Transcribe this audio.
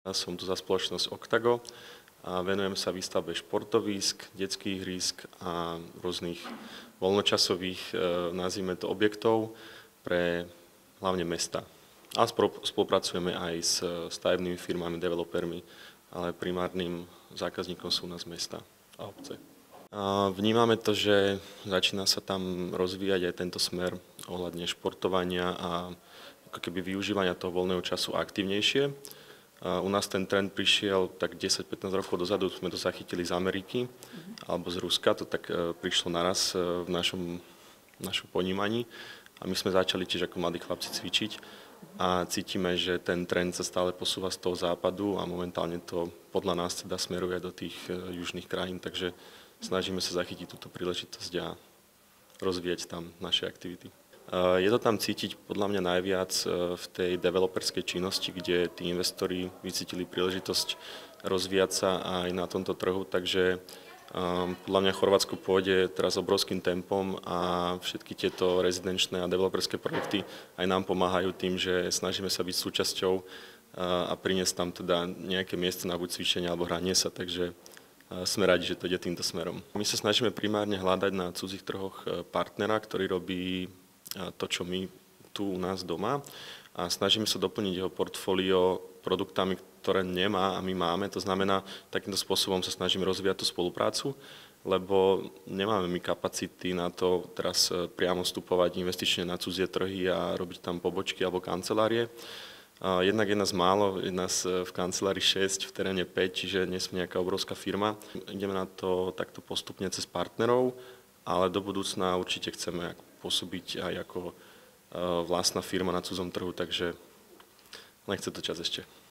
Ja som tu za spoločnosť Octago a venujem sa výstavbe športovísk, detských ihrísk a rôznych voľnočasových, nazvime to, objektov pre hlavne mesta. A spolupracujeme aj s stavebnými firmami, developermi, ale primárnym zákazníkom sú u nás mesta a obce. A vnímame to, že začína sa tam rozvíjať aj tento smer ohľadne športovania a ako keby využívania toho voľného času aktívnejšie. U nás ten trend prišiel tak 10-15 rokov dozadu, sme to zachytili z Ameriky alebo z Ruska, to tak prišlo naraz v našom ponímaní a my sme začali tiež ako mladí chlapci cvičiť a cítime, že ten trend sa stále posúva z toho západu a momentálne to podľa nás teda smeruje do tých južných krajín, takže snažíme sa zachytiť túto príležitosť a rozvíjať tam naše aktivity. Je to tam cítiť podľa mňa najviac v tej developerskej činnosti, kde tí investori vycítili príležitosť rozvíjať sa aj na tomto trhu, takže podľa mňa Chorvátsko pôjde teraz obrovským tempom a všetky tieto rezidenčné a developerské projekty aj nám pomáhajú tým, že snažíme sa byť súčasťou a priniesť tam teda nejaké miesto na buď cvičenie alebo hranie sa, takže sme radi, že to ide týmto smerom. My sa snažíme primárne hľadať na cudzích trhoch partnera, ktorý robí to, čo my tu u nás doma a snažíme sa doplniť jeho portfólio produktami, ktoré nemá a my máme. To znamená, takýmto spôsobom sa snažíme rozvíjať tú spoluprácu, lebo nemáme my kapacity na to teraz priamo vstupovať investične na cudzie trhy a robiť tam pobočky alebo kancelárie. Jednak je nás málo, je nás v kancelárii 6, v teréne 5, čiže nie sme nejaká obrovská firma. Ideme na to takto postupne cez partnerov, ale do budúcna určite chceme pôsobiť aj ako vlastná firma na cudzom trhu, takže len chce to čas ešte.